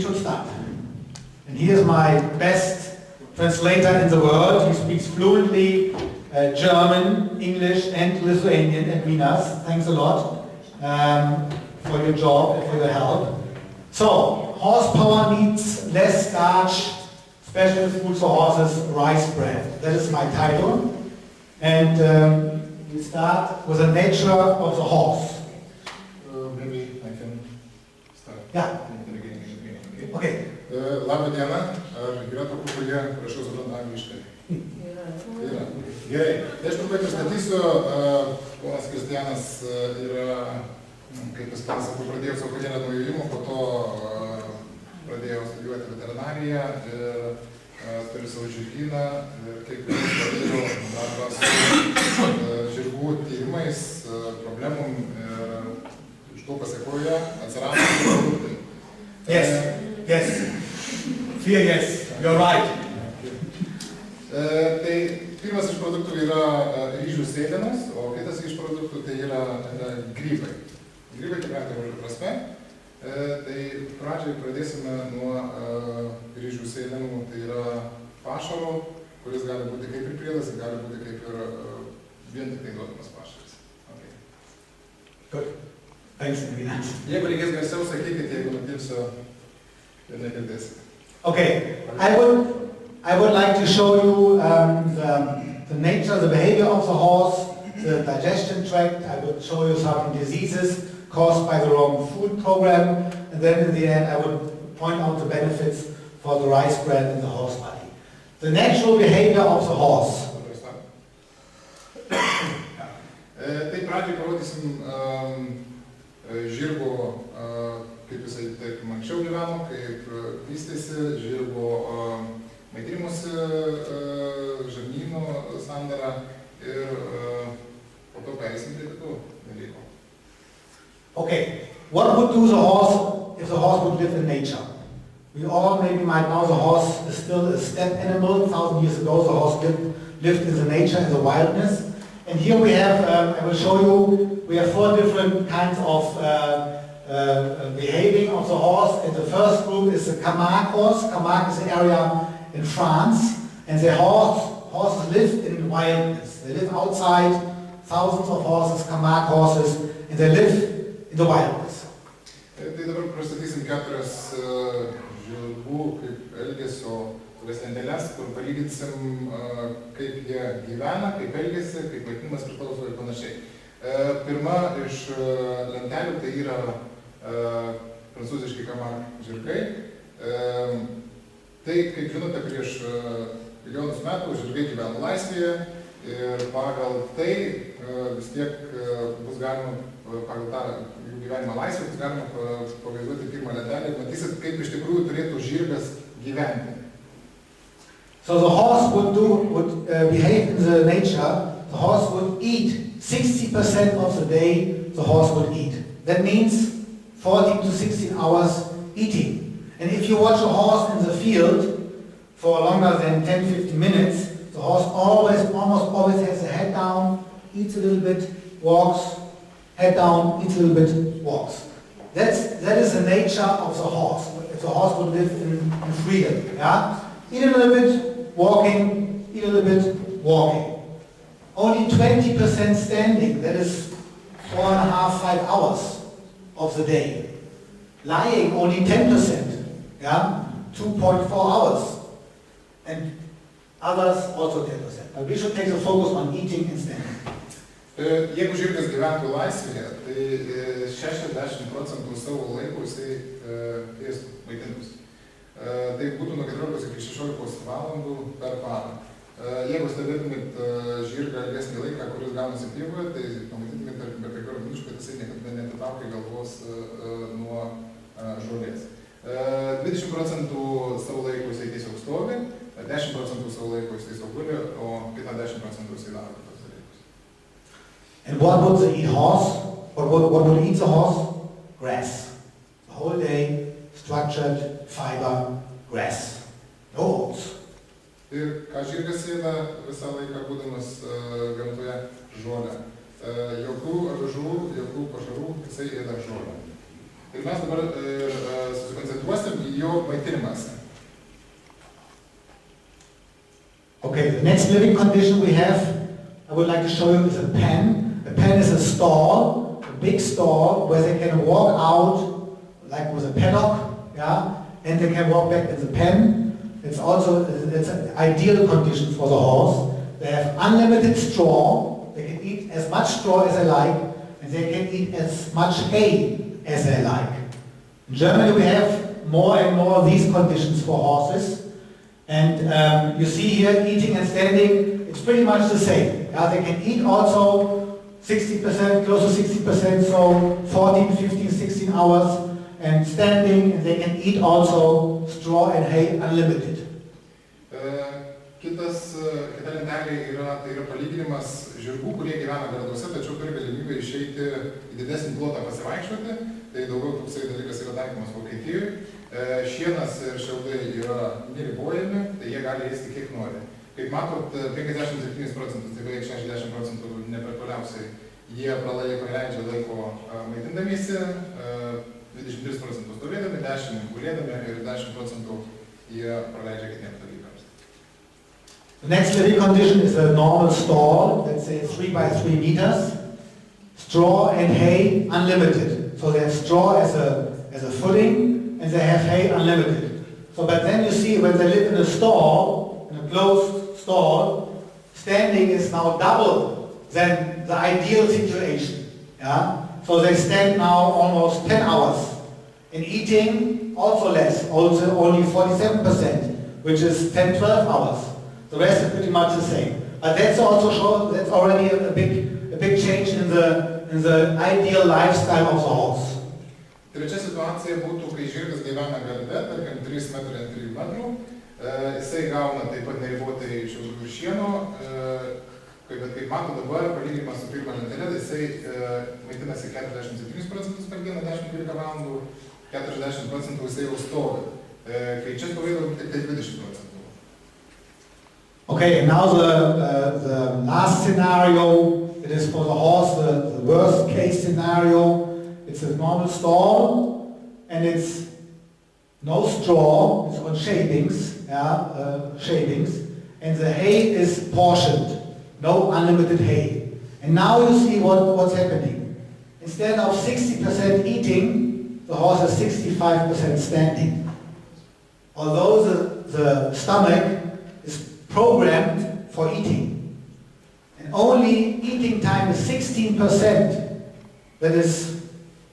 should start. And he is my best translator in the world. He speaks fluently German, English and Lithuanian at Minas. Thanks a lot for your job and for your help. So, horsepower needs less starch, special food for horses, rice bread. That is my title. And we start with the nature of the horse. Maybe I can start. Yeah. Okay. Labą dieną. Ar yra tokių, kurie prašau supranta angliškai? Yra. Gerai. Tai aš trumpai pristatysiu. Ponas Kristianas yra, kaip jis pasakė, pradėjo savo karjerą nuo jojimo, po to pradėjo studijuoti veterinariją ir turi savo žirgyną. Ir kaip jis pradėjo darbą su žirgų tyrimais, problemom ir iš to pasekoje atsirado produktai. Yes. Clear, yes. You're right. Tai pirmas iš produktų yra ryžių sėlenos, o kitas iš produktų tai yra grybai. Grybai tikrąją žodžio prasme. Tai pradžiai pradėsime nuo ryžių sėlenų, tai yra pašaro, kuris gali būti kaip ir priedas, gali būti kaip ir vien tik tai duodamas pašaras. Okay. Good. Thanks, Nina. Jeigu reikės garsiau, sakykite, jeigu nutilsiu ir negirdėsite. Okay, I would like to show you the nature, the behavior of the horse, the digestion tract. I would show you some diseases caused by the wrong food program, and then in the end I would point out the benefits for the rice bran in the horse body. The natural behavior of the horse. Tai pradžiai parodysim žirgo, kaip jisai tarkim anksčiau gyveno, kaip vystėsi žirgo maitinimosi žarnyno sandarą ir po to pereisim prie kitų dalykų. Okay, what would do the horse if the horse would live in nature? We all maybe might know the horse is still a steppe animal. 1,000 years ago the horse lived in the nature, in the wildness. And here we have, I will show you, we have 4 different kinds of behaving of the horse. And the first group is the Camargue horse. Camargue is an area in France. And the horses live in wildness. They live outside, thousands of horses, Camargue horses, and they live in the wildness. Tai dabar pristatysim 4 žirgų kaip elgesio lenteles, kur palyginsim, kaip jie gyvena, kaip elgesi, kaip maitinimas priklauso ir panašiai. Pirma iš lentelių tai yra prancūziški Camargue žirgai. Tai, kaip žinote, prieš milijonus metų žirgai gyveno laisvėje ir pagal tai vis tiek bus galima, pagal tą jų gyvenimą laisvę, bus galima pavaizduoti pirmą lentelę ir matysit, kaip iš tikrųjų turėtų žirgas gyventi. So the horse would behave in the nature. The horse would eat 60% of the day. The horse would eat. That means 14 to 16 hours eating. And if you watch a horse in the field for longer than 10-15 minutes, the horse almost always has the head down, eats a little bit, walks, head down, eats a little bit, walks. That is the nature of the horse. If the horse would live in freedom, yeah, eat a little bit. Walking, eat a little bit, walking. Only 20% standing, that is 4.5-5 hours of the day. Lying, only 10%, yeah? 2.4 hours. And others also 10%. But we should take the focus on eating and standing. Jeigu žirgas gyventų laisvėje, tai 60% savo laiko jisai ėstų, maitintųsi. Tai būtų nuo 14 iki 16 valandų per parą. Jeigu stebėtumėt žirgą ilgesnį laiką, kuris gaunasi pievoje, tai pamatytumėt, tarkim, per 15 minučių, kad jisai niekada neatitraukia galvos nuo žolės. 20% savo laiko jisai tiesiog stovi, 10% savo laiko jisai tiesiog guli, o kitą 10% jisai daro tos dalykus. And what would the horse? What would eat the horse? Grass. The whole day. Structured fiber grass. No oats. Ir ką žirgas ėda visą laiką būdamas gamtoje? Žolę. Jokių avižų, jokių pašarų, jisai ėda žolę. Ir mes dabar susikoncentruosim į jo maitinimąsi. Okay, the next living condition we have, I would like to show you, is a pen. A pen is a stall, a big stall, where they can walk out, like with a paddock, yeah, and they can walk back in the pen. It's an ideal condition for the horse. They have unlimited straw, they can eat as much straw as they like, and they can eat as much hay as they like. In Germany we have more and more of these conditions for horses. And you see here, eating and standing, it's pretty much the same. Yeah, they can eat also 60%, close to 60%, so 14, 15, 16 hours, and standing, and they can eat also straw and hay unlimited. Kita lentelė yra palyginimas žirgų, kurie gyvena garduose, tačiau turi galimybę išeiti į didesnį plotą pasivaikščioti. Tai daugiau toksai dalykas yra taikomas Vokietijoje. Šienas ir šiaudai yra neribojami, tai jie gali ėsti kiek nori. Kaip matot, 57%, tai beveik 60% nepertoliausiai jie praleidžia laiko maitindamiesi, 23% stovėdami, 10% gulėdami ir 10% jie praleidžia kitiems dalykams. The next living condition is a normal stall, let's say 3 by 3 meters, straw and hay unlimited. So they have straw as a footing, and they have hay unlimited. So, but then you see when they live in a stall, in a closed stall, standing is now double than the ideal situation. Yeah? So they stand now almost 10 hours. And eating also less, also only 47%, which is 10, 12 hours. The rest is pretty much the same. But that's also that's already a big change in the ideal lifestyle of the horse. Trečia situacija būtų, kai žirgas gyvena garde, tarkim 3 metrai ant 3 metrų, jisai gauna taip pat neribotai šiaudų ir šieno, bet kaip mato dabar, palyginimas su pirma lentelė, jisai maitinasi 47% per dieną, 10-12 valandų, 40% jisai jau stovi, kai čia stovėdavo tik 20%. Okay, and now the last scenario, it is for the horse, the worst case scenario. It's a normal stall, and it's no straw, it's on shavings, and the hay is portioned, no unlimited hay. And now you see what's happening. Instead of 60% eating, the horse is 65% standing. Although the stomach is programmed for eating. And only eating time is 16%, that is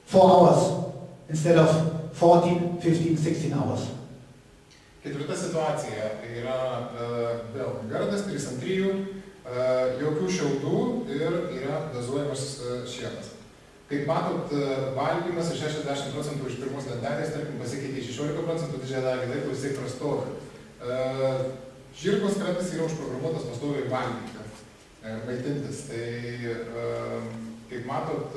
4 hours instead of 14, 15, 16 hours. Ketvirta situacija yra vėl gardas, 3 ant 3, jokių šiaudų ir yra dozuojamas šienas. Kaip matot, valgymas 60% iš pirmos lentelės, tarkim, pasikeitė 16%, didžiąją dalį laiko jisai prastovi. Žirgo skrandas yra užprogramuotas pastoviai valgyti, maitintis. Tai, kaip matot,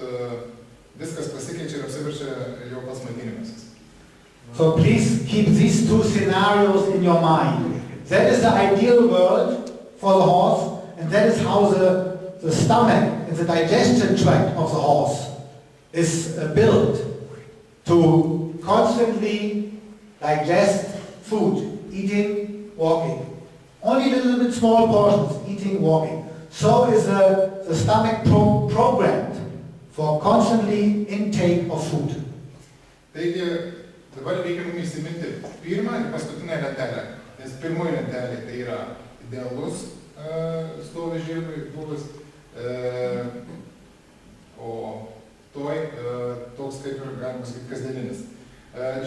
viskas pasikeičia ir apsiverčia jo pats maitinimasis. So please keep these two scenarios in your mind. That is the ideal world for the horse, and that is how the stomach and the digestion tract of the horse is built to constantly digest food, eating, walking. Only a little bit small portions, eating, walking. So is the stomach programmed for constantly intake of food. Taigi, dabar reikia mums įsiminti pirmą ir paskutinę lentelę, nes pirmoji lentelė tai yra idealus stovis žirgui buvęs, o toj toks kaip ir galima sakyti kasdieninis.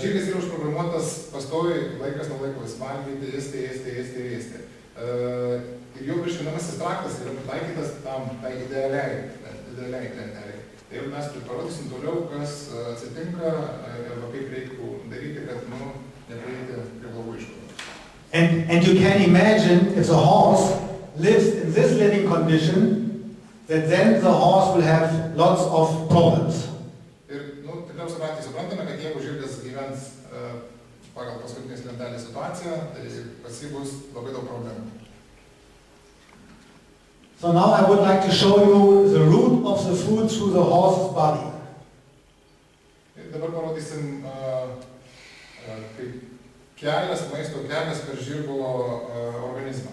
Žirgas yra užprogramuotas pastoviai laikas nuo laiko valgyti, ėsti. Ir jo virškinamasis traktas yra pritaikytas tam tai idealiai lentelei. Tai jau mes parodysim toliau, kas atsitinka arba kaip reiktų daryti, kad neprieiti prie blogų išvadų. And you can imagine if the horse lives in this living condition, that then the horse will have lots of problems. Ir tikriausiai patys suprantame, kad jeigu žirgas gyvens pagal paskutinės lentelės situaciją, tai pas jį bus labai daug problemų. So now I would like to show you the route of the food through the horse's body. Dabar parodysim sakysim, kaip kelias, maisto kelias per žirgo organizmą.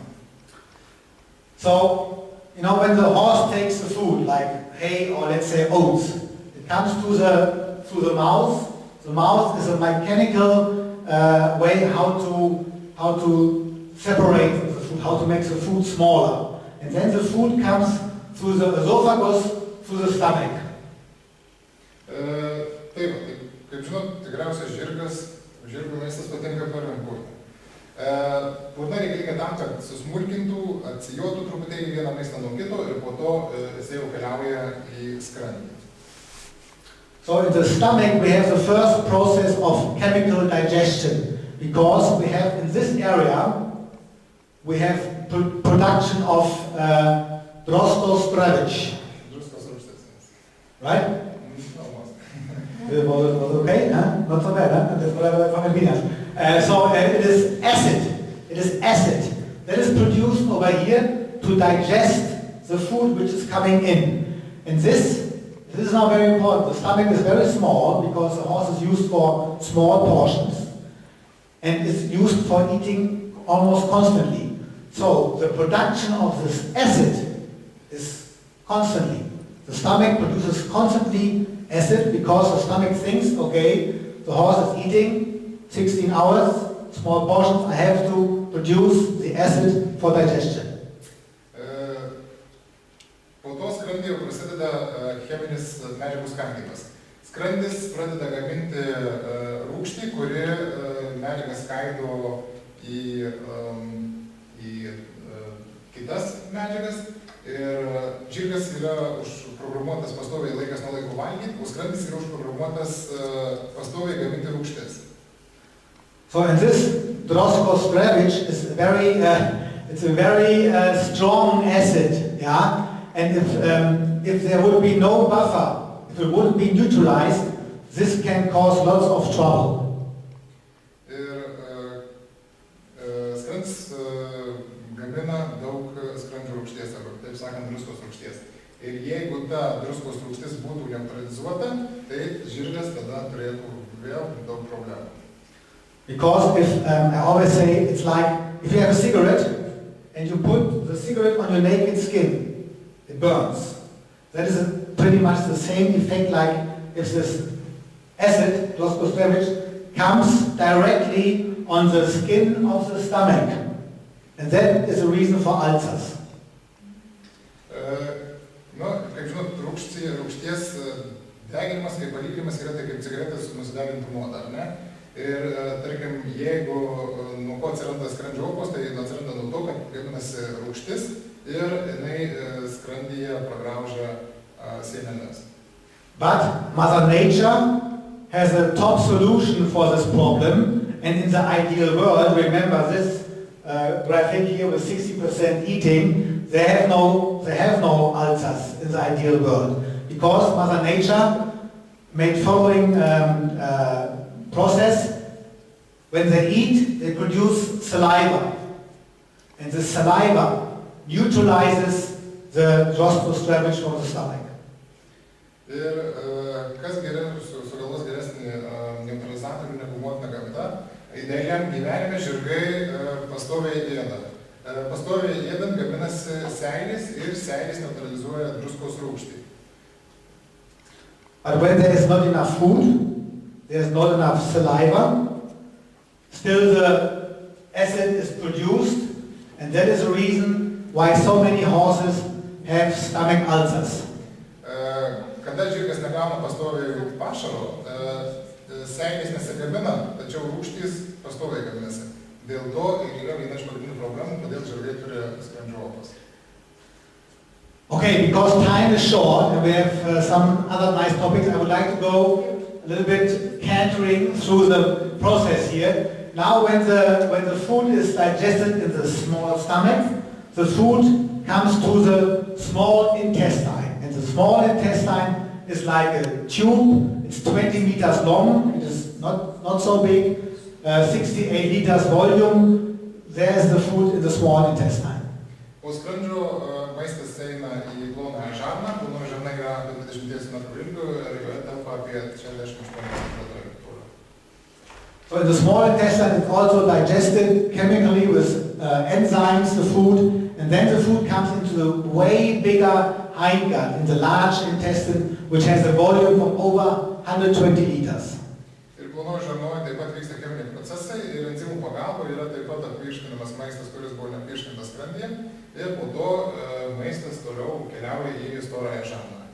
So, you know, when the horse takes the food, like hay or let's say oats, it comes through the mouth. The mouth is a mechanical way how to separate the food, how to make the food smaller. And then the food comes through the esophagus, through the stomach. Taip, kaip žinot, tikriausiai žirgo maistas patenka per burną. Burna reikalinga tam, kad susmulkintų, atsijotų truputėlį vieną maistą nuo kito ir po to jisai jau keliauja į skrandį. So in the stomach we have the first process of chemical digestion, because we have in this area we have production of drostostrevich. Right? Was okay? Huh? Not so bad, huh? So it is acid. It is acid that is produced over here to digest the food which is coming in. And this is now very important. The stomach is very small because the horse is used for small portions and is used for eating almost constantly. So the production of this acid is constantly. The stomach produces constantly acid because the stomach thinks, okay, the horse is eating 16 hours, small portions, I have to produce the acid for digestion. Po to skrandyje prasideda cheminis medžiagų skaidymas. Skrandis pradeda gaminti rūgštį, kuri medžiagą skaido į kitas medžiagas. Ir žirgas yra užprogramuotas pastoviai laikas nuo laiko valgyti, o skrandis yra užprogramuotas pastoviai gaminti rūgštis. So and this drostostrevich is it's a very strong acid, yeah. And if there would be no buffer, if it wouldn't be neutralized, this can cause lots of trouble. Skrandis gamina daug skrandžio rūgšties, arba taip sakant, druskos rūgšties. Ir jeigu ta druskos rūgštis būtų neutralizuota, tai žirgas tada turėtų vėl daug problemų. Because if I always say it's like if you have a cigarette and you put the cigarette on your naked skin, it burns. That is pretty much the same effect like if this acid, drostostrevich, comes directly on the skin of the stomach. And that is a reason for ulcers. Kaip žinot, rūgšties deginimas, kaip palyginimas yra tai kaip cigaretės nusidegintų moda, ar ne? Ir, tarkim, jeigu nuo ko atsiranda skrandžio opos, tai atsiranda nuo to, kad gaminasi rūgštis ir jinai skrandyje pragraužia sieneles. But Mother Nature has a top solution for this problem, and in the ideal world, remember this graphic here with 60% eating, they have no ulcers in the ideal world, because Mother Nature made following process. When they eat, they produce saliva, and the saliva neutralizes the drostostrevich from the stomach. Ir kas sugalvos geresnį neutralizatorių negu motina gamta, idealiam gyvenime žirgai pastoviai ėda. Pastoviai ėdant gaminasi seilės ir seilės neutralizuoja druskos rūgštį. But when there is not enough food, there is not enough saliva, still the acid is produced, and that is the reason why so many horses have stomach ulcers. Kada žirgas negauna pastoviai pašaro, seilės nesigamina, tačiau rūgštys pastoviai gaminasi. Dėl to ir yra viena iš pagrindinių problemų, kodėl žirgai turi skrandžio opas. Okay, because time is short and we have some other nice topics, I would like to go a little bit cantering through the process here. Now when the food is digested in the small stomach, the food comes to the small intestine. And the small intestine is like a tube, it's 20 meters long, it is not so big, 68 liters volume, there is the food in the small intestine. Po skrandžio maistas eina į plonąją žarną, plonąją žarna yra apie 20 metrų ilgio ir joje telpa apie 68 litrai. So in the small intestine it's also digested chemically with enzymes, the food, and then the food comes into the way bigger hindgut, in the large intestine, which has a volume of over 120 liters. Ir plonoje žarnoje taip pat vyksta cheminiai procesai ir enzimų pagalba yra taip pat apvirškinamas maistas, kuris buvo neapvirškintas skrandyje, ir po to maistas toliau keliauja į storąją žarną.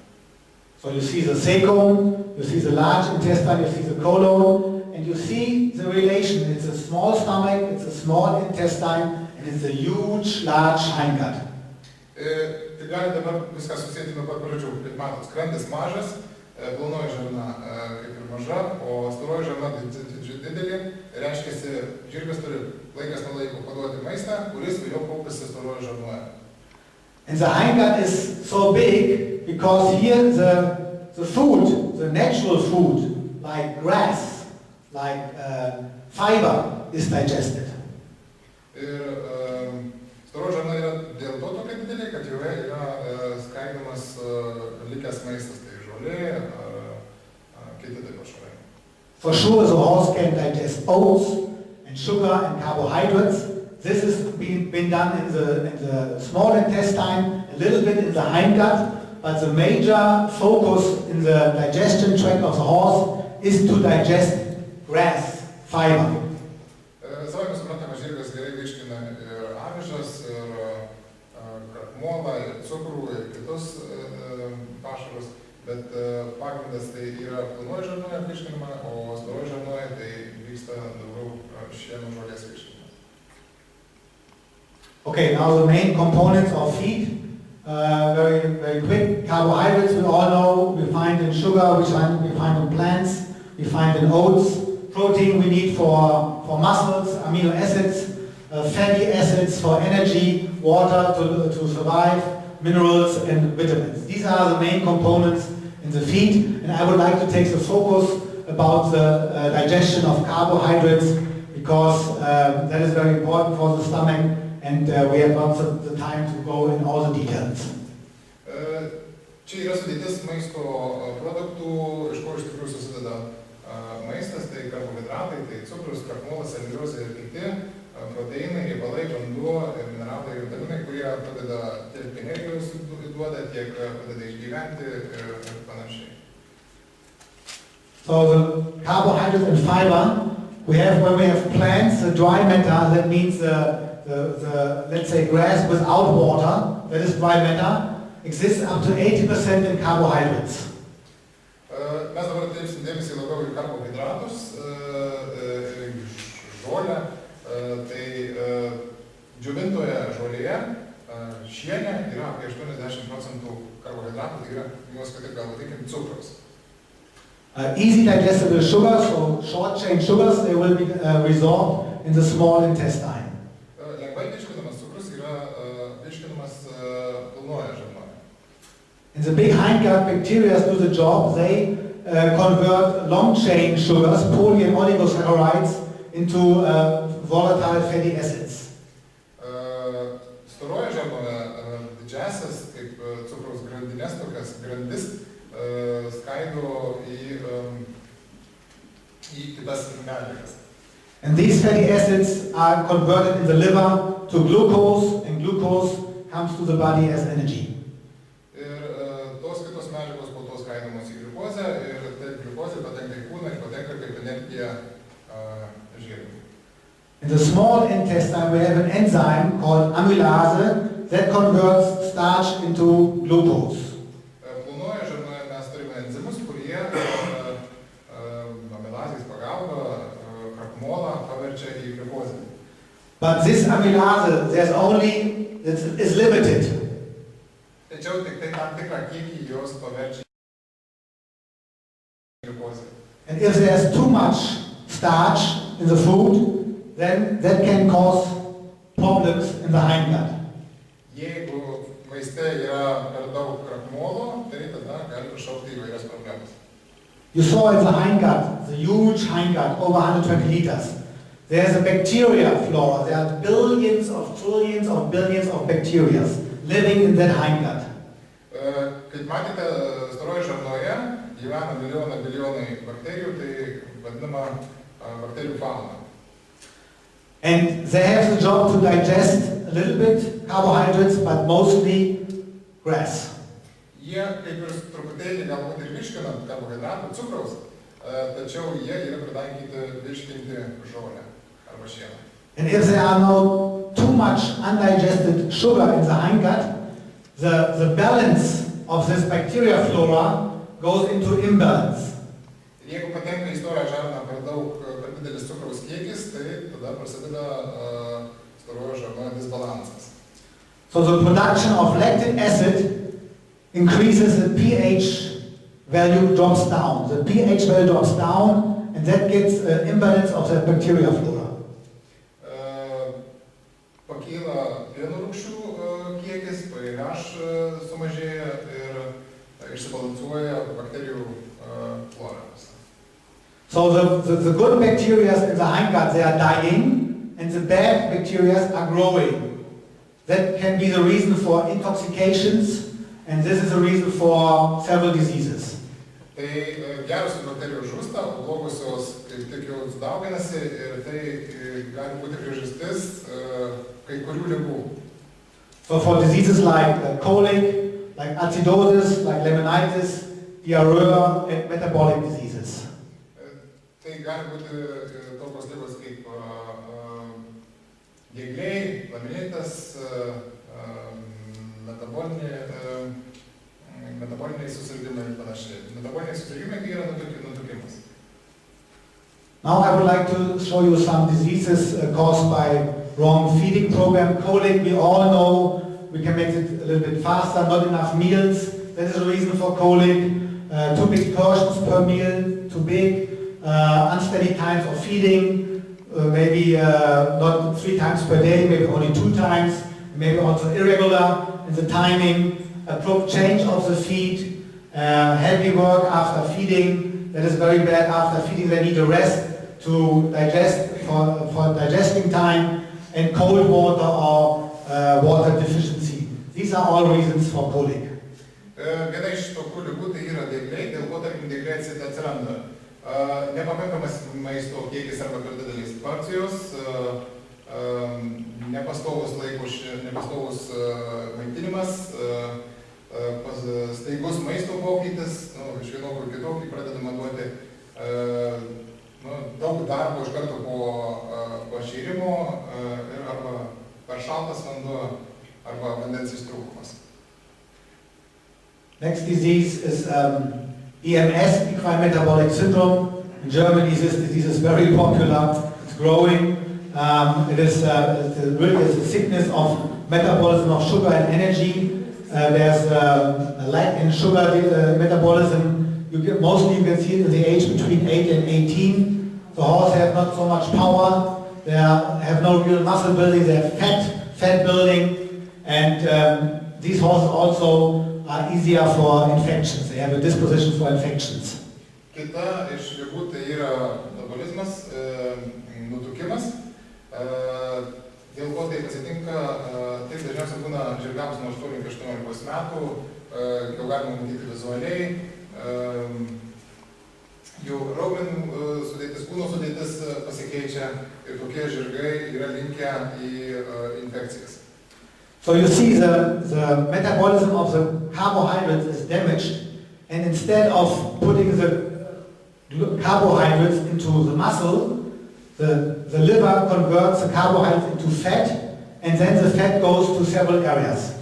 So you see the cecum, you see the large intestine, you see the colon, and you see the relation. It's a small stomach, it's a small intestine, and it's a huge, large hindgut. Tai gali dabar viską susėti nuo pat pradžių. Kaip matot, skrandis mažas, plonoji žarna kaip ir maža, o storoji žarna didelė. Reiškiasi, žirgas turi laikas nuo laiko paduoti maistą, kuris vėliau kaupiasi storoji žarnoje. And the hindgut is so big because here the food, the natural food, like grass, like fiber, is digested. Ir storoji žarna yra dėl to tokia didelė, kad joje yra skaidomas likęs maistas, tai žolė ar kiti taip pašarai. For sure the horse can digest oats and sugar and carbohydrates. This has been done in the small intestine, a little bit in the hindgut, but the major focus in the digestion tract of the horse is to digest grass, fiber. Savai mes suprantame, žirgas gerai virškina ir avižas, ir krakmolą, ir cukrų, ir kitus pašarus, bet pagrindas tai yra plonoje žarnoje virškinama, o storoje žarnoje tai vyksta daugiau šieno žolės virškinimas. Okay, now the main components of feed. Very quick. Carbohydrates we all know we find in sugar, we find in plants, we find in oats. Protein we need for muscles, amino acids, fatty acids for energy, water to survive, minerals and vitamins. These are the main components in the feed, and I would like to take the focus about the digestion of carbohydrates because that is very important for the stomach. And we have not the time to go in all the details. Čia yra sudėtis maisto produktų, iš ko iš tikrųjų susideda maistas, tai karbohidratai, tai cukrus, krakmolas, celiuliozė ir kiti, proteinai, riebalai, vanduo ir mineralai ir vitaminai, kurie padeda tiek energijos duoda, tiek padeda išgyventi ir panašiai. So the carbohydrates and fiber, when we have plants, the dry matter, that means the let's say grass without water, that is dry matter, exists up to 80% in carbohydrates. Mes dabar atkreipsim dėmesį labiau į karbohidratus, žolę, tai džiovintoje žolėje šiene yra apie 80% karbohidratų, tai yra, juos kad ir gal vadinkim, cukraus. Easy digestible sugars, so short chain sugars, they will be resorbed in the small intestine. In the big hindgut, bacteria do the job. They convert long-chain sugars, poly and oligosaccharides, into volatile fatty acids. Storoje žarnoje didžiasias, kaip cukraus grandinės, tokias grandis, skaido į kitas medžiagas. And these fatty acids are converted in the liver to glucose, and glucose comes to the body as energy. In the small intestine we have an enzyme called amylase that converts starch into glucose. Plonoje žarnoje mes turime enzimus, kurie amylazės pagalba krakmolą paverčia į gliukozę. But this amylase, is limited. Tačiau tik tai tam tikrą kiekį jos paverčia į gliukozę. And if there's too much starch in the food, then that can cause problems in the hindgut. Jeigu maiste yra per daug krakmolo, tai tada gali iššaukti įvairias problemas. You saw in the hindgut, the huge hindgut, over 120 liters. There's a bacteria flora. There are billions of trillions of billions of bacteria living in that hindgut. Kaip matėte, storoje žarnoje gyvena milijonai bakterijų, tai vadinama bakterijų fauną. And they have the job to digest a little bit carbohydrates, but mostly grass. Jie kaip ir truputėlį galbūt ir virškina karbohidratų, cukraus, tačiau jie yra pritaikyti virškinti žolę arba šieną. And if there are no too much undigested sugar in the hindgut, the balance of this bacteria flora goes into imbalance. Ir jeigu patenka į storą žarną per didelis cukraus kiekis, tai tada prasideda storojo žarnoje disbalansas. So the production of lactic acid increases, the pH value drops down. The pH value drops down, and that gets imbalance of the bacteria flora. Pakyla pieno rūgščių kiekis, pH sumažėja ir išsibalansuoja bakterijų flora. So the good bacteria in the hindgut, they are dying, and the bad bacteria are growing. That can be the reason for intoxications, and this is the reason for several diseases. Tai gerosios bakterijos žūsta, o blogosios kaip tik jau dauginasi ir tai gali būti priežastis kai kurių ligų. So for diseases like colic, like acidosis, like laminitis, diarrhea, and metabolic diseases. Tai gali būti tokios ligos kaip diegliai, laminitas, metaboliniai susirgimai ir panašiai. Metaboliniai susirgimai tai yra nutukimas. Now I would like to show you some diseases caused by wrong feeding program. Colic, we all know, we can make it a little bit faster, not enough meals. That is the reason for colic. Too big portions per meal, too big. Unsteady times of feeding, maybe not 3 times per day, maybe only 2 times, maybe also irregular in the timing, abrupt change of the feed, heavy work after feeding, that is very bad. After feeding they need a rest to digest, for digesting time, and cold water or water deficiency. These are all reasons for colic. Viena iš tokių ligų tai yra diegliai, dėl ko tarkim diegliai atsiranda. Nepakankamas maisto kiekis arba per didelis porcijos, nepastovus maitinimas, staigus maisto pokytis, iš vienokio kitokį pradedama duoti daug darbo iš karto po šėrimo arba per šaltas vanduo arba vandens ištrūkumas. Next disease is EMS, equine metabolic syndrome. In Germany, this disease is very popular. It's growing. It is really a sickness of metabolism of sugar and energy. There's a lack in sugar metabolism. Mostly you can see it in the age between 8 and 18. The horses have not so much power. They have no real muscle building. They have fat building, and these horses also are easier for infections. They have a disposition for infections. Kita iš ligų tai yra metabolizmas, nutukimas. Dėl ko tai pasitinka, tai dažniausiai būna žirgams nuo 8-18 metų, jau galima matyti vizualiai. Jų raumenų sudėtis, kūno sudėtis pasikeičia ir tokie žirgai yra linkę į infekcijas. So you see the metabolism of the carbohydrates is damaged, and instead of putting the carbohydrates into the muscle, the liver converts the carbohydrates into fat, and then the fat goes to several areas.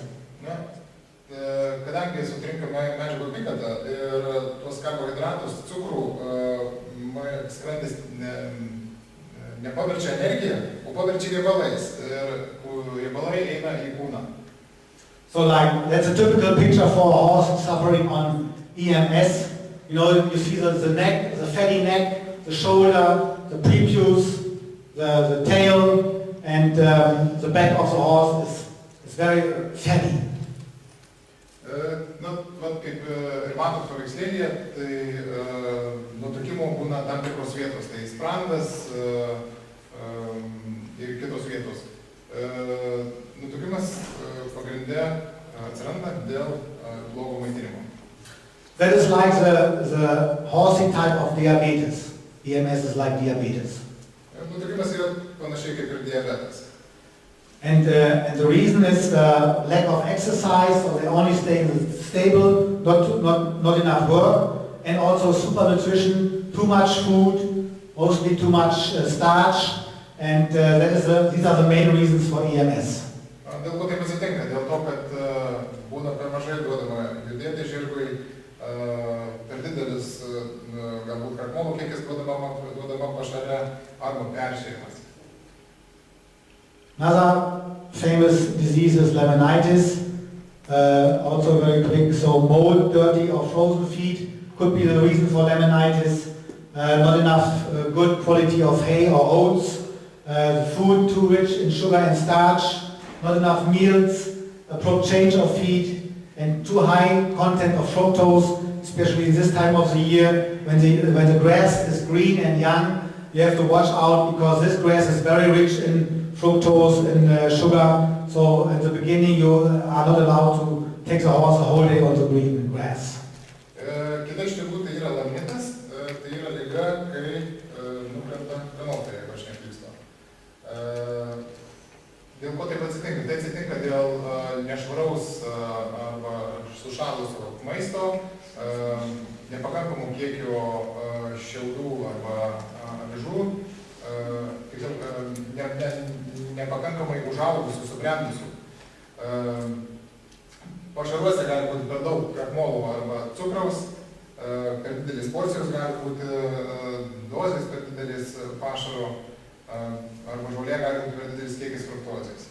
Kadangi sutrinka medžiagų apykaita ir tuos karbohidratus, cukrų, skrandis nepaverčia energiją, o paverčia riebalais. Ir riebalai eina į kūną. So like, that's a typical picture for a horse suffering on EMS. You know, you see the neck, the fatty neck, the shoulder, the prepuce, the tail, and the back of the horse is very fatty. Kaip ir matot paveikslėlyje, tai nutukimo būna tam tikros vietos, tai sprandas ir kitos vietos. Nutukimas pagrinde atsiranda dėl blogo maitinimo. That is like the horsey type of diabetes. EMS is like diabetes. Nutukimas yra panašiai kaip ir diabetas. And the reason is lack of exercise, or they only stay stable, not enough work, and also supernutrition, too much food, mostly too much starch, and these are the main reasons for EMS. Dėl ko taip atsitinka? Dėl to, kad būna per mažai duodama judėti žirgui, per didelis galbūt krakmolo kiekis duodama pašare arba peršėjimas. Another famous disease is laminitis, also very quick. So mold, dirty or frozen feed could be the reason for laminitis. Not enough good quality of hay or oats, food too rich in sugar and starch, not enough meals, abrupt change of feed, and too high content of fructose, especially in this time of the year when the grass is green and young. You have to watch out because this grass is very rich in fructose and sugar. So at the beginning you are not allowed to take the horse the whole day on the green grass. Kita iš tikrųjų tai yra lamitas, tai yra liga, kai nukrenta kanopė, jeigu aš neklystu. Dėl ko taip atsitinka? Tai atsitinka dėl nešvaraus arba sušalusio maisto, nepakankamų kiekio šiaudų arba avižų, nepakankamai užaugusių, subrendusių. Pašaruose gali būti per daug krakmolo arba cukraus, per didelis porcijos gali būti dozės per didelis pašaro, arba žolė gali būti per didelis kiekis fruktozės.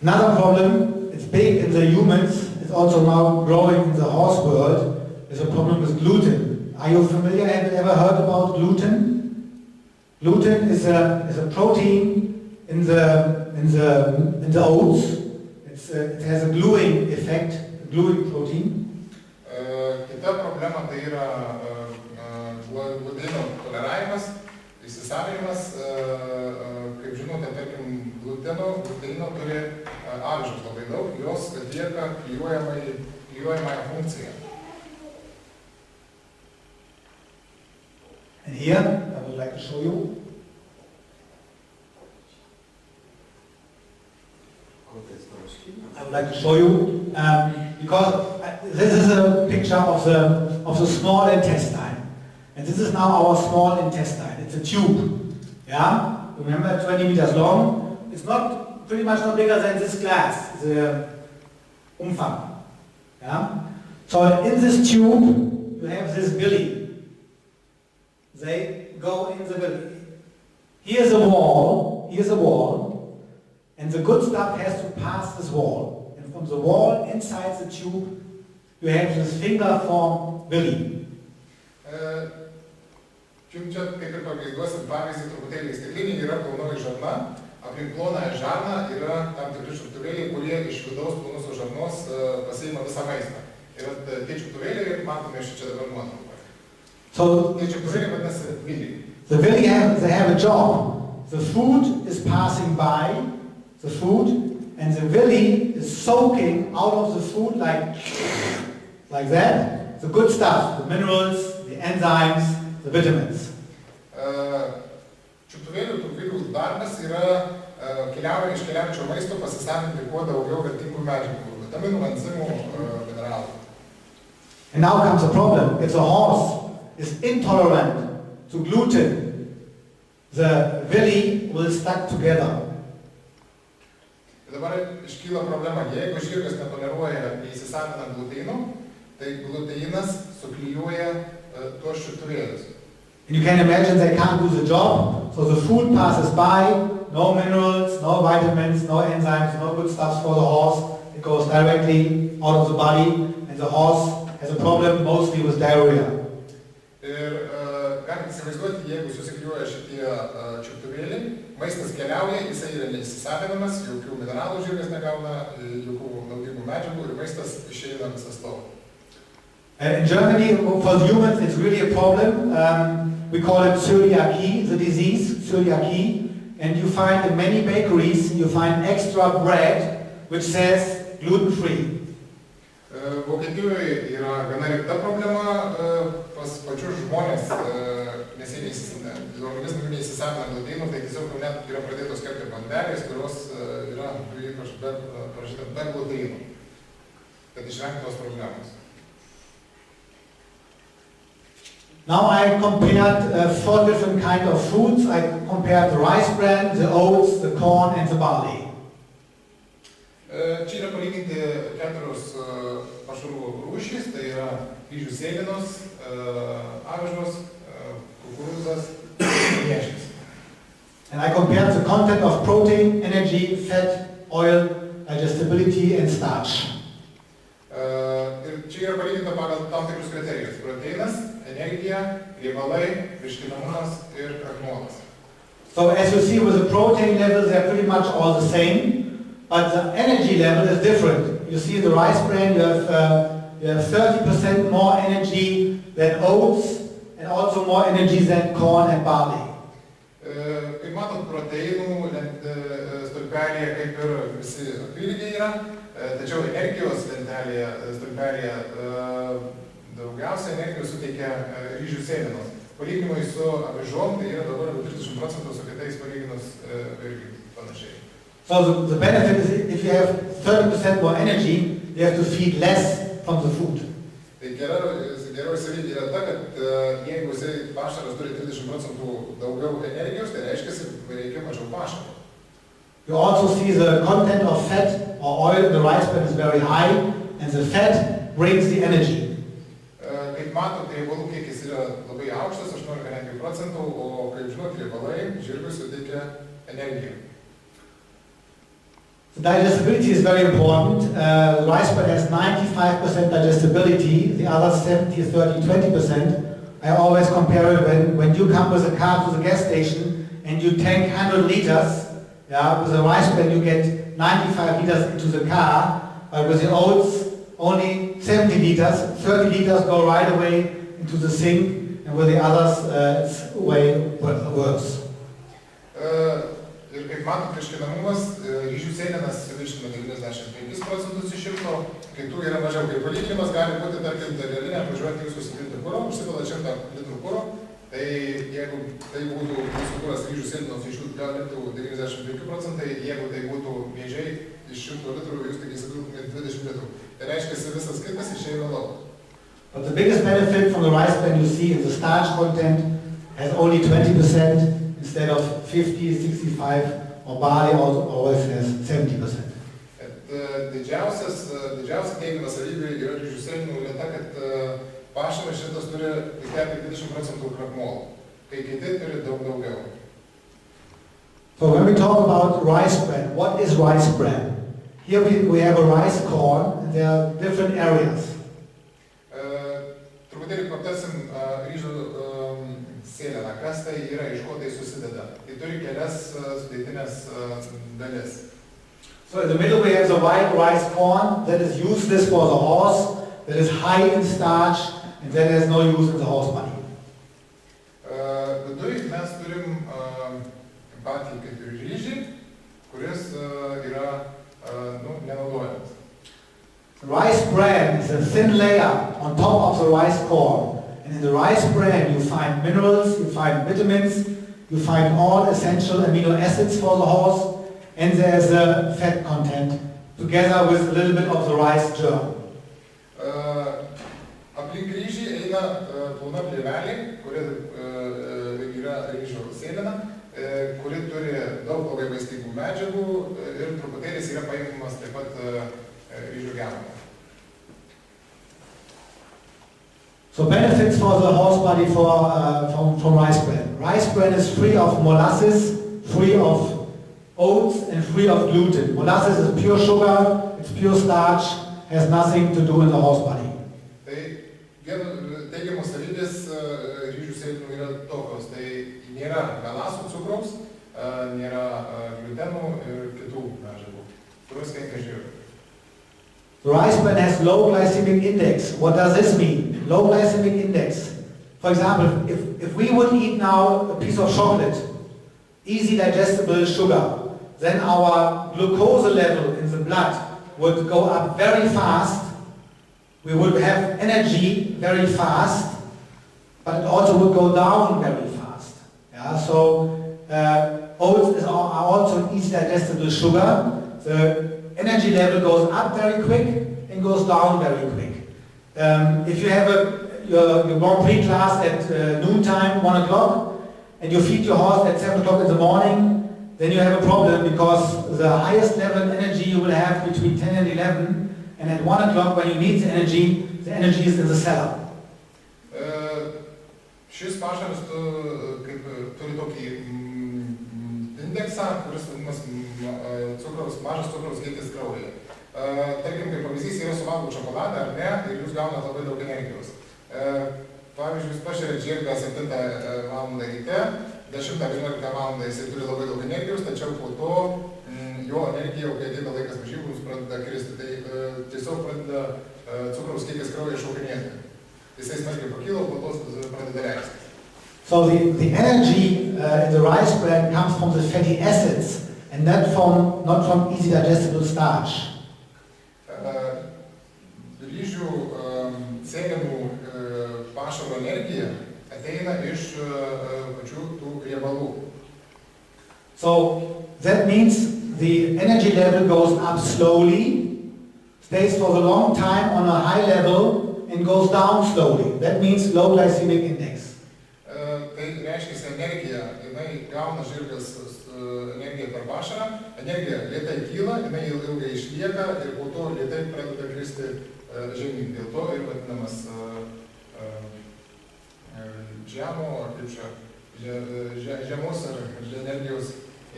Another problem, it's big in the humans, it's also now growing in the horse world, is a problem with gluten. Are you familiar? Have you ever heard about gluten? Gluten is a protein in the oats. It has a gluing effect, a gluing protein. Kita problema tai yra glutino toleravimas, įsisavinimas. Kaip žinote, tarkim, glutino turi avižos labai daug, jos atlieka klijuojamąją funkciją. And here, I would like to show you. I would like to show you because this is a picture of the small intestine, and this is now our small intestine. It's a tube. Yeah, remember, 20 meters long. It's not pretty much not bigger than this glass. The Umfang. Yeah. So in this tube you have this villi. They go in the villi. Here's a wall. Here's a wall. And the good stuff has to pass this wall. And from the wall inside the tube, you have this finger-formed villi. Čia kaip ir pavaizduosim pavyzdį truputėlį stiklinį yra plaunoji žarna. Aplink plonąją žarną yra tam tikri čiuptuvėliai, kurie iš vidaus plonosios žarnos pasiima visą maistą. Ir tie čiuptuvėliai matome čia dabar nuotraukoje. So tie čiuptuvėliai vadinasi villi. The villi they have a job. The food is passing by. The food, and the villi is soaking out of the food like that, the good stuff, the minerals, the enzymes, the vitamins. Čiuptuvėlių tų vilių darbas yra iš keliaujančio maisto pasisavinti kuo daugiau vertingų medžiagų, vitaminų, enzimų, mineralų. And now comes the problem. If the horse is intolerant to gluten, the villi will stuck together. Dabar iškyla problema, jeigu žirgas netoleruoja įsisavinant gluteino, tai gluteinas suklijuoja tuos čiuptuvėlius. And you can imagine they can't do the job, so the food passes by, no minerals, no vitamins, no enzymes, no good stuff for the horse. It goes directly out of the body, and the horse has a problem mostly with diarrhea. Ir galite įsivaizduoti, jeigu susiklijuoja šitie čiuptuvėliai, maistas keliauja, jisai yra neįsisavinamas, jokių mineralų žirgas negauna, jokių naudingų medžiagų ir maistas išeina visas tol. In Germany, for the humans, it's really a problem. We call it celiaky, the disease, celiaky. And you find in many bakeries, you find extra bread which says gluten-free. Vokietijoje yra gana rimta problema, pas pačius žmonės organizmai neįsisavina gluteinų, tai tiesiog net yra pradėtos kepti bandelės, kurios yra ypač parašyta be gluteinų, kad išvengti tos problemos. Now I compared 4 different kinds of foods. I compared the rice bran, the oats, the corn and the barley. Čia yra palyginti 4 pašarų rūšys, tai yra ryžių sėlenos, avižos, kukurūzas ir mieškis. And I compared the content of protein, energy, fat, oil, digestibility and starch. Ir čia yra palyginta pagal tam tikrus kriterijus: proteinas, energija, riebalai, virškinamumas ir krakmolas. So as you see with the protein levels, they are pretty much all the same. But the energy level is different. You see the rice bran, you have 30% more energy than oats and also more energy than corn and barley. Kaip matot, proteinų stulpelėje kaip ir visi apylygiai yra, tačiau energijos lentelėje stulpelėje daugiausia energijos suteikia ryžių sėlenos. Palyginimui su avižom, tai yra dabar 30% su kitais palyginus irgi panašiai. So the benefit is if you have 30% more energy, you have to feed less from the food. Tai geroji savybė yra ta, kad jeigu pašaras turi 30% daugiau energijos, tai reiškia, reikia mažiau pašaro. You also see the content of fat or oil in the rice bran is very high, and the fat brings the energy. Kaip matot, riebalų kiekis yra labai aukštas, 18%, o kaip žinot, riebalai žirgui suteikia energiją. The digestibility is very important. The rice bran has 95% digestibility, the other 70, 30, 20%. I always compare it when you come with a car to the gas station and you tank 100 liters, with the rice bran you get 95 liters into the car, but with the oats only 70 liters, 30 liters go right away into the sink, and with the others it's way worse. Ir kaip matot, virškinamumas, ryžių sėlenas virškina 95% iš 100, kitų yra mažiau. Kaip palyginimas gali būti, tarkim, degalinė, važiuojant jūs susipilti kuro, užsipila 100 litrų kuro, tai jeigu tai būtų mūsų kuras ryžių sėlenos iš jų liktų 95%, jeigu tai būtų vėžiai iš 100 litrų, jūs tik įsiviltumėte 20 litrų. Tai reiškia, visas kitas išeina lauk. But the biggest benefit from the rice bran you see in the starch content has only 20%. Instead of 50, 65, or barley always has 70%. Didžiausia teigiama savybė yra ryžių sėlenų lenta, kad pašaras šitas turi tik 20% krakmolo, kai kiti turi daug daugiau. So when we talk about rice bran, what is rice bran? Here we have a rice corn, and there are different areas. Truputėlį aptarsim ryžių sėleną, kas tai yra, iš ko tai susideda. Tai turi kelias sudėtinės dalis. So in the middle we have the white rice corn that is useless for the horse, that is high in starch, and that has no use in the horse body. Viduj mes turim patį kaip ir ryžį, kuris yra nenaudojamas. Rice bran is a thin layer on top of the rice corn. And in the rice bran you find minerals, you find vitamins, you find all essential amino acids for the horse, and there's a fat content, together with a little bit of the rice germ. Aplink ryžį eina plona plėvelė, kuri yra ryžių sėlena, kuri turi daug labai vaistingų medžiagų ir truputėlis yra paimamas taip pat ryžių gemalo. So benefits for the horse body from rice bran. Rice bran is free of molasses, free of oats, and free of gluten. Molasses is pure sugar, it's pure starch, has nothing to do in the horse body. Tai teigiamos savybės ryžių sėlenų yra tokios. Tai nėra melasų cukraus, nėra gliutenų ir kitų medžiagų, kurios kenkia žirgui. The rice bran has low glycemic index. What does this mean? Low glycemic index. For example, if we would eat now a piece of chocolate, easy digestible sugar, then our glucose level in the blood would go up very fast, we would have energy very fast, but it also would go down very fast. Yeah, so oats are also an easy digestible sugar. The energy level goes up very quick and goes down very quick. If you have your Grand Prix class at noontime, 1 o'clock, and you feed your horse at 7 o'clock in the morning, then you have a problem because the highest level of energy you will have between 10 and 11, and at 1 o'clock when you need the energy is in the cellar. Šis pašaras turi tokį indeksą, kuris vadinamas mažas cukraus kiekis kraujyje. Tarkim, kaip pavyzdys, yra suvalgų šokoladą ar ne, ir jūs gaunate labai daug energijos. Pavyzdžiui, jūs pašeriat žirgą 7 val. Ryte, 10-11 val. Jisai turi labai daug energijos, tačiau po to jo energija, jau kai ateina laikas varžyboms, pradeda kristi, tai tiesiog pradeda cukraus kiekis kraujyje šokinėti. Jisai smarkiai pakyla, po to pradeda leisti. So the energy in the rice bran comes from the fatty acids and not from easy digestible starch. Ryžių sėdimų pašaro energija ateina iš pačių tų riebalų. So that means the energy level goes up slowly, stays for a long time on a high level and goes down slowly. That means low glycemic index. Tai reiškia, energija, jinai gauna žirgas energiją per pašarą, energija lėtai kyla, jinai ilgai išlieka ir po to lėtai pradeda kristi žemyn. Dėl to ir vadinamas žemos ar energijos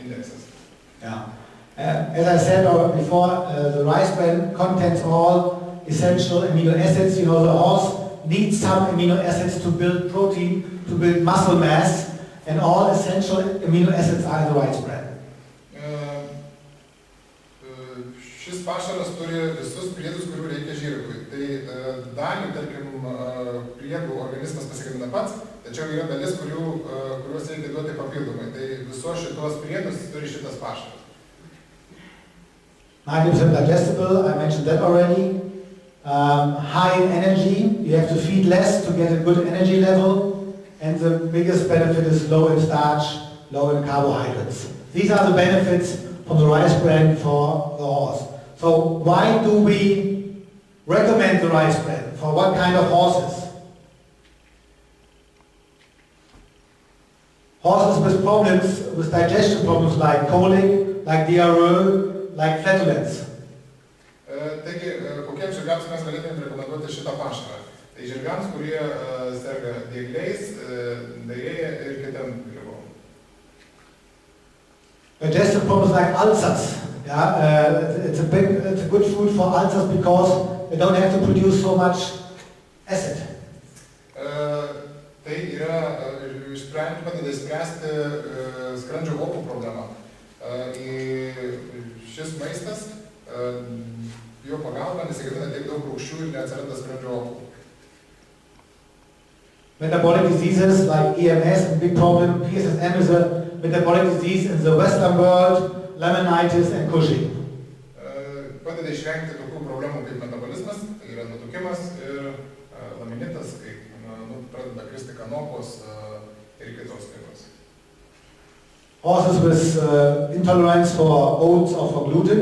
indeksas. Yeah. As I said before, the rice bran contains all essential amino acids. You know, the horse needs some amino acids to build protein, to build muscle mass, and all essential amino acids are in the rice bran. Šis pašaras turi visus priedus, kurių reikia žirgui. Tai dalį, tarkim, priedų organizmas pasigamina pats, tačiau yra dalis, kuriuos reikia duoti papildomai. Tai visos šitos priedus turi šitas pašaras. 90% digestible, I mentioned that already. High in energy, you have to feed less to get a good energy level. And the biggest benefit is low in starch, low in carbohydrates. These are the benefits from the rice bran for the horse. So why do we recommend the rice bran? For what kind of horses? Horses with problems, with digestion problems like colic, like diarrhea, like flatulence. Taigi, kokiems žirgams mes galėtume rekomenduoti šitą pašarą? Tai žirgams, kurie serga diegliais, diarrėja ir kitam ligom. Digestive problems like ulcers. It's a good food for ulcers because they don't have to produce so much acid. Tai yra padeda išspręsti skrandžio opų problemą. Šis maistas, jo pagalba nesigamina tiek daug rūgščių ir neatsiranda skrandžio opų. Metabolic diseases like EMS, a big problem. PSSM is a metabolic disease in the Western world, laminitis and Cushing. Padeda išvengti tokių problemų kaip metabolizmas, tai yra nutukimas ir laminitas, kai pradeda kristi kanopos ir kitos ligos. Horses with intolerance for oats or for gluten.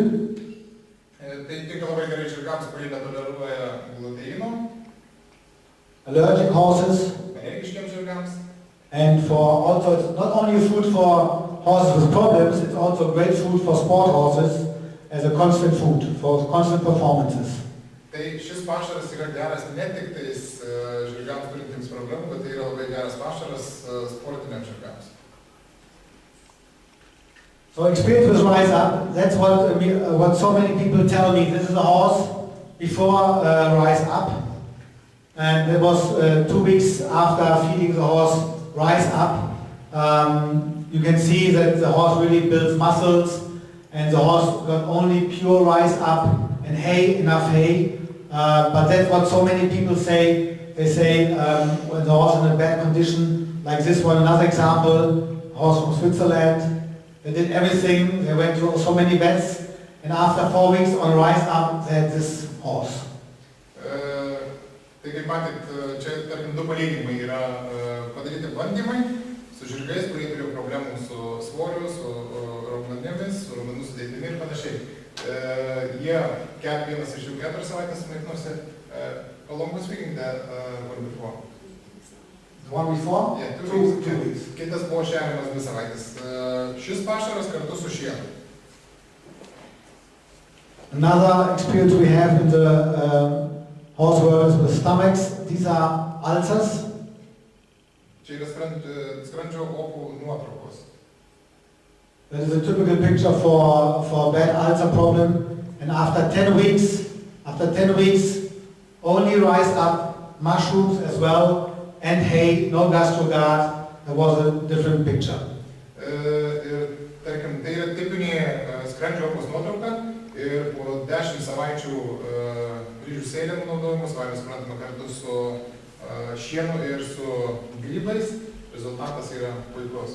Tai tinka labai gerai žirgams, kurie netoleruoja gluteino. Allergic horses. Alergiškiams žirgams. And for also, it's not only food for horses with problems, it's also great food for sport horses as a constant food, for constant performances. Tai šis pašaras yra geras ne tik tais žirgams turintiems problemų, bet tai yra labai geras pašaras sportiniams žirgams. So experience with Rise Up, that's what so many people tell me. This is a horse before Rise Up. And it was 2 weeks after feeding the horse Rise Up. You can see that the horse really builds muscles and the horse got only pure Rise Up and hay, enough hay. But that's what so many people say. They say when the horse is in a bad condition, like this one, another example, horse from Switzerland. They did everything, they went to so many vets, and after 4 weeks on Rise Up, they had this horse. Tai kaip matėt, čia tarkim 2 palyginimai yra padaryti bandymai su žirgais, kurie turėjo problemų su svoriu, su raumenėmis, su raumenų sudėtimi ir panašiai. Jie vienas iš jų 4 savaitės maitinosi. How long was speaking the one before? The one before? Yeah, 2 weeks. Kitas buvo šėrimas 2 savaitės. Šis pašaras kartu su šienu. Another experience we have in the horse world is with stomachs. These are ulcers. Čia yra skrandžio opų nuotraukos. That is a typical picture for a bad ulcer problem. And after 10 weeks, only rice up, mushrooms as well, and hay, no gastrogard. There was a different picture. Tarkim, tai yra tipinė skrandžio opos nuotrauka ir po 10 savaičių ryžių sėlėm naudojimus, valgė suprantama kartu su šienu ir su grybais. Rezultatas yra puikus.